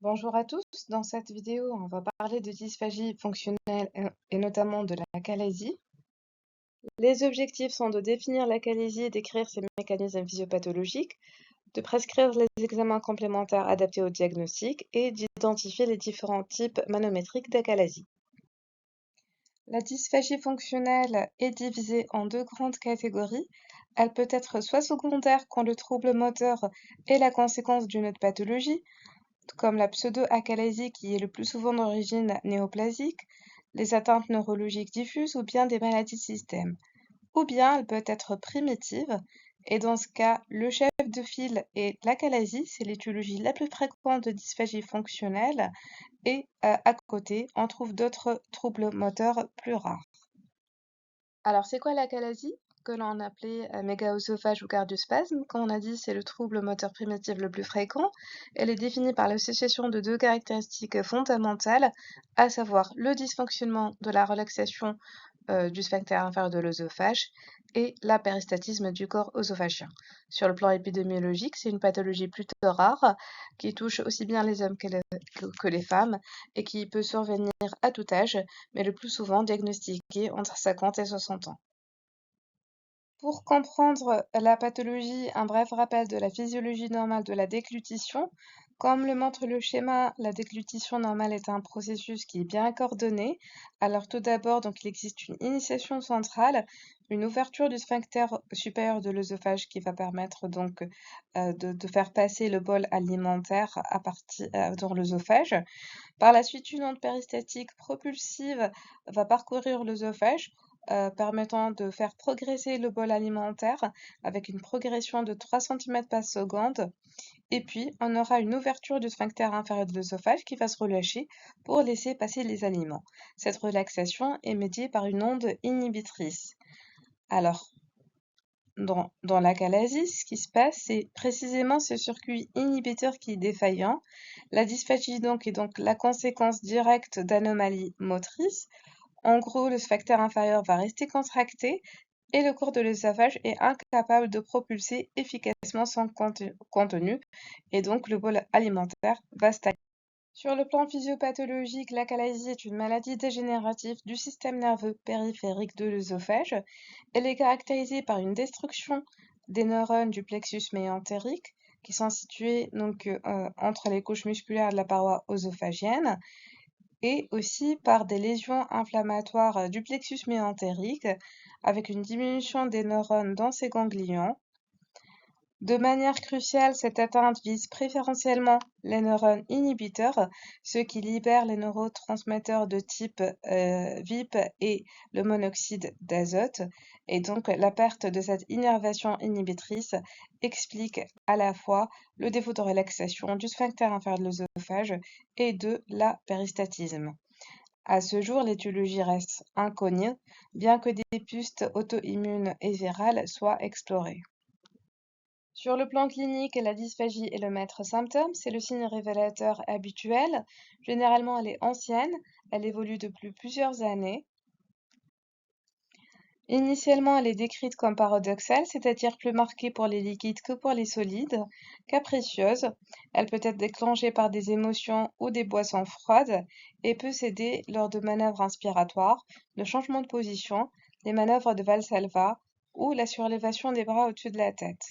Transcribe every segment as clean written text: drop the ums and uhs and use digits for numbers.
Bonjour à tous, dans cette vidéo on va parler de dysphagie fonctionnelle et notamment de la l'achalasie. Les objectifs sont de définir l'achalasie et décrire ses mécanismes physiopathologiques, de prescrire les examens complémentaires adaptés au diagnostic et d'identifier les différents types manométriques d'achalasie. La dysphagie fonctionnelle est divisée en deux grandes catégories. Elle peut être soit secondaire quand le trouble moteur est la conséquence d'une autre pathologie, comme la pseudo-achalasie qui est le plus souvent d'origine néoplasique, les atteintes neurologiques diffuses ou bien des maladies de système. Ou bien elle peut être primitive, et dans ce cas, le chef de file est l'achalasie, c'est l'étiologie la plus fréquente de dysphagie fonctionnelle, et à côté, on trouve d'autres troubles moteurs plus rares. Alors, c'est quoi l'achalasie? Que l'on appelait mégaœsophage ou cardiospasme. Comme on a dit, c'est le trouble moteur primitif le plus fréquent. Elle est définie par l'association de deux caractéristiques fondamentales, à savoir le dysfonctionnement de la relaxation du sphincter inférieur de l'œsophage et la péristatisme du corps œsophagien. Sur le plan épidémiologique, c'est une pathologie plutôt rare qui touche aussi bien les hommes que les femmes et qui peut survenir à tout âge, mais le plus souvent diagnostiquée entre 50 et 60 ans. Pour comprendre la pathologie, un bref rappel de la physiologie normale de la déglutition. Comme le montre le schéma, la déglutition normale est un processus qui est bien coordonné. Alors tout d'abord, donc, il existe une initiation centrale, une ouverture du sphincter supérieur de l'œsophage qui va permettre donc de faire passer le bol alimentaire dans l'œsophage. Par la suite, une onde péristatique propulsive va parcourir l'œsophage, permettant de faire progresser le bol alimentaire avec une progression de 3 cm par seconde. Et puis, on aura une ouverture du sphincter inférieur de l'œsophage qui va se relâcher pour laisser passer les aliments. Cette relaxation est médiée par une onde inhibitrice. Alors, dans l'achalasie, ce qui se passe, c'est précisément ce circuit inhibiteur qui est défaillant. La dysphagie donc est donc la conséquence directe d'anomalies motrices. En gros, le sphincter inférieur va rester contracté et le cours de l'œsophage est incapable de propulser efficacement son contenu et donc le bol alimentaire va stagner. Sur le plan physiopathologique, l'achalasie est une maladie dégénérative du système nerveux périphérique de l'œsophage. Elle est caractérisée par une destruction des neurones du plexus méentérique qui sont situés donc entre les couches musculaires de la paroi œsophagienne et aussi par des lésions inflammatoires du plexus méentérique avec une diminution des neurones dans ces ganglions. De manière cruciale, cette atteinte vise préférentiellement les neurones inhibiteurs, ceux qui libèrent les neurotransmetteurs de type VIP et le monoxyde d'azote. Et donc, la perte de cette innervation inhibitrice explique à la fois le défaut de relaxation du sphincter inférieur de l'œsophage et de la péristatisme. À ce jour, l'étiologie reste inconnue, bien que des pistes auto-immunes et virales soient explorées. Sur le plan clinique, la dysphagie est le maître symptôme, c'est le signe révélateur habituel. Généralement, elle est ancienne, elle évolue depuis plusieurs années. Initialement, elle est décrite comme paradoxale, c'est-à-dire plus marquée pour les liquides que pour les solides, capricieuse. Elle peut être déclenchée par des émotions ou des boissons froides et peut céder lors de manœuvres inspiratoires, de changements de position, des manœuvres de Valsalva ou la surélévation des bras au-dessus de la tête.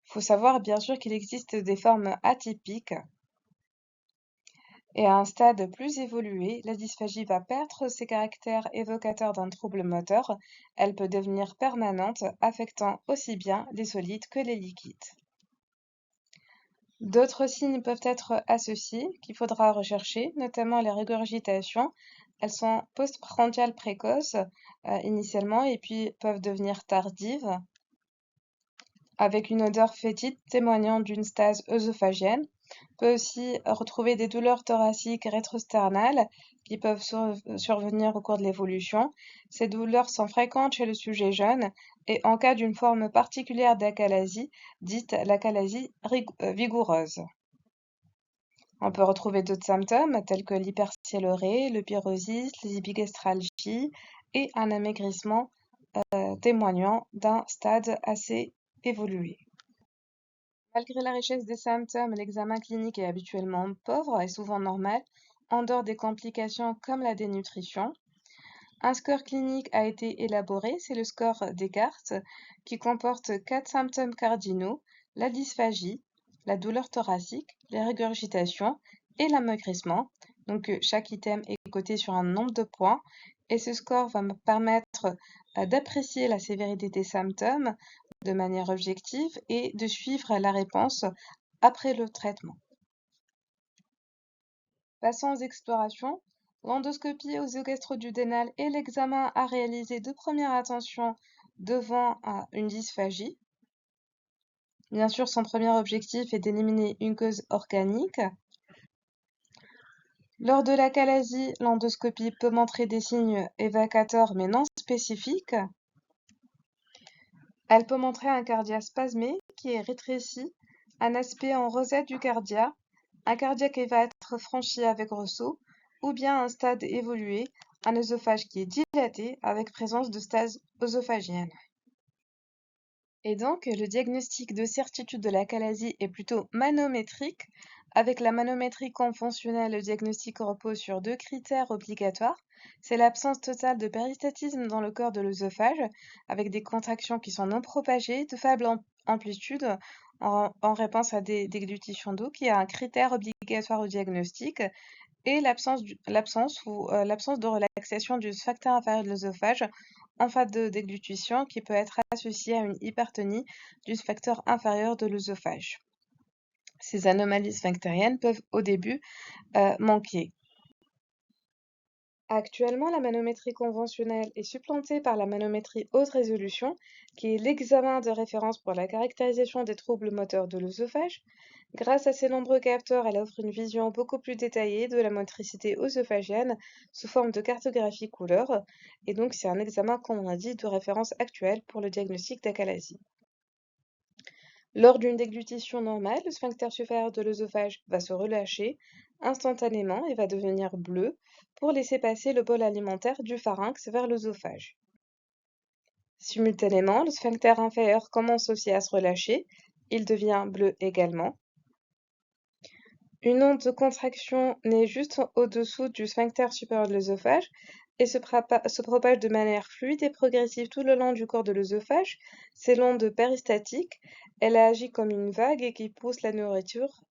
Il faut savoir bien sûr qu'il existe des formes atypiques et à un stade plus évolué, la dysphagie va perdre ses caractères évocateurs d'un trouble moteur. Elle peut devenir permanente, affectant aussi bien les solides que les liquides. D'autres signes peuvent être associés qu'il faudra rechercher, notamment les régurgitations. Elles sont postprandiales précoces initialement et puis peuvent devenir tardives, avec une odeur fétide témoignant d'une stase œsophagienne. On peut aussi retrouver des douleurs thoraciques rétrosternales qui peuvent survenir au cours de l'évolution. Ces douleurs sont fréquentes chez le sujet jeune et en cas d'une forme particulière d'achalasie, dite l'achalasie vigoureuse. On peut retrouver d'autres symptômes tels que l'hypersiélorrhée, le pyrosis, les épigastralgies et un amaigrissement témoignant d'un stade assez évolué. Malgré la richesse des symptômes, l'examen clinique est habituellement pauvre et souvent normal, en dehors des complications comme la dénutrition. Un score clinique a été élaboré, c'est le score Descartes, qui comporte 4 symptômes cardinaux: la dysphagie, la douleur thoracique, les régurgitations et l'amaigrissement. Donc chaque item est coté sur un nombre de points et ce score va me permettre d'apprécier la sévérité des symptômes de manière objective et de suivre la réponse après le traitement. Passons aux explorations. L'endoscopie œsogastro-duodénale est l'examen à réaliser de première attention devant une dysphagie. Bien sûr, son premier objectif est d'éliminer une cause organique. Lors de l'achalasie, l'endoscopie peut montrer des signes évocateurs mais non spécifiques. Elle peut montrer un cardia spasmé qui est rétréci, un aspect en rosette du cardia, un cardiaque qui va être franchi avec ressaut, ou bien un stade évolué, un œsophage qui est dilaté avec présence de stase œsophagienne. Et donc, le diagnostic de certitude de l'achalasie est plutôt manométrique. Avec la manométrie conventionnelle, le diagnostic repose sur 2 critères obligatoires. C'est l'absence totale de péristatisme dans le corps de l'œsophage, avec des contractions qui sont non propagées, de faible amplitude, en réponse à des déglutitions d'eau, qui est un critère obligatoire au diagnostic, et l'absence de relaxation du sphincter inférieur de l'œsophage en phase de déglutition qui peut être associée à une hypertonie du sphincter inférieur de l'œsophage. Ces anomalies sphinctériennes peuvent au début manquer. Actuellement, la manométrie conventionnelle est supplantée par la manométrie haute résolution, qui est l'examen de référence pour la caractérisation des troubles moteurs de l'œsophage. Grâce à ses nombreux capteurs, elle offre une vision beaucoup plus détaillée de la motricité œsophagienne sous forme de cartographie couleur, et donc c'est un examen, comme on a dit, de référence actuelle pour le diagnostic d'achalasie. Lors d'une déglutition normale, le sphincter supérieur de l'œsophage va se relâcher instantanément et va devenir bleu pour laisser passer le bol alimentaire du pharynx vers l'œsophage. Simultanément, le sphincter inférieur commence aussi à se relâcher, il devient bleu également. Une onde de contraction naît juste au-dessous du sphincter supérieur de l'œsophage et se propage de manière fluide et progressive tout le long du corps de l'œsophage. C'est l'onde péristatique. Elle agit comme une vague et qui pousse la nourriture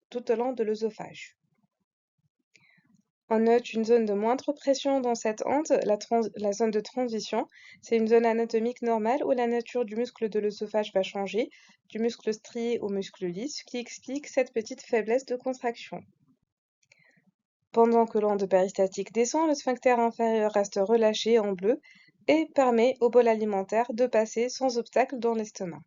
tout au long de l'œsophage. On note une zone de moindre pression dans cette onde, la zone de transition. C'est une zone anatomique normale où la nature du muscle de l'œsophage va changer, du muscle strié au muscle lisse, ce qui explique cette petite faiblesse de contraction. Pendant que l'onde péristatique descend, le sphincter inférieur reste relâché en bleu et permet au bol alimentaire de passer sans obstacle dans l'estomac.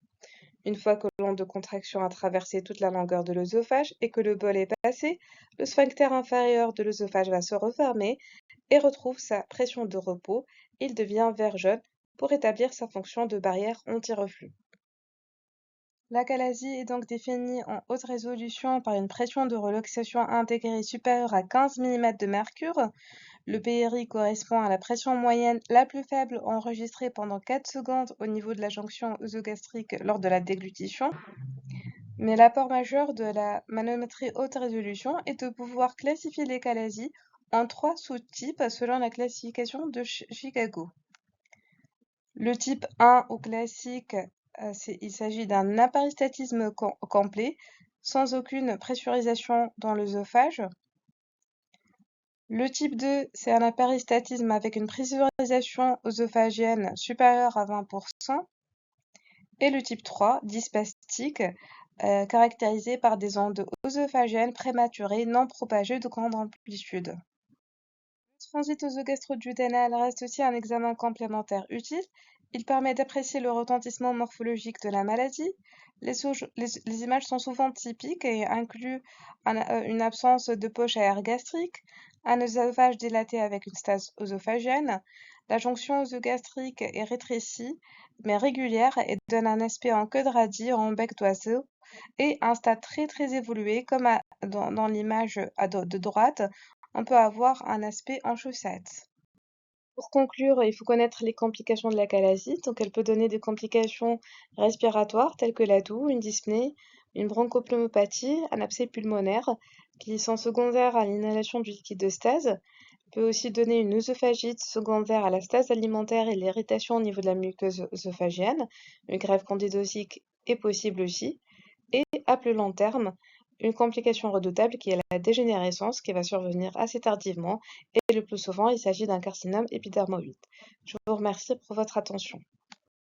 Une fois que l'onde de contraction a traversé toute la longueur de l'œsophage et que le bol est passé, le sphincter inférieur de l'œsophage va se refermer et retrouve sa pression de repos. Il devient vert jaune pour établir sa fonction de barrière anti-reflux. L'achalasie est donc définie en haute résolution par une pression de relaxation intégrée supérieure à 15 mm de mercure. Le PRI correspond à la pression moyenne la plus faible enregistrée pendant 4 secondes au niveau de la jonction œsogastrique lors de la déglutition. Mais l'apport majeur de la manométrie haute résolution est de pouvoir classifier l'achalasie en 3 sous-types selon la classification de Chicago. Le type 1 ou classique, il s'agit d'un apéristatisme complet, sans aucune pressurisation dans l'œsophage. Le type 2, c'est un apéristatisme avec une pressurisation œsophagienne supérieure à 20%. Et le type 3, dyspastique, caractérisé par des ondes œsophagiennes prématurées non propagées de grande amplitude. Le transit œsogastro-duodénal reste aussi un examen complémentaire utile. Il permet d'apprécier le retentissement morphologique de la maladie. Les images sont souvent typiques et incluent une absence de poche à air gastrique, un œsophage dilaté avec une stase œsophagienne. La jonction œsogastrique est rétrécie mais régulière et donne un aspect en queue de radis en bec d'oiseau et un stade très évolué comme dans l'image de droite, on peut avoir un aspect en chaussette. Pour conclure, il faut connaître les complications de l'achalasie. Donc, elle peut donner des complications respiratoires telles que la toux, une dyspnée, une bronchopneumopathie, un abcès pulmonaire qui sont secondaires à l'inhalation du liquide de stase. Elle peut aussi donner une œsophagite secondaire à la stase alimentaire et l'irritation au niveau de la muqueuse œsophagienne. Une greffe candidosique est possible aussi. Et à plus long terme, une complication redoutable qui est la dégénérescence qui va survenir assez tardivement et le plus souvent il s'agit d'un carcinome épidermoïde. Je vous remercie pour votre attention.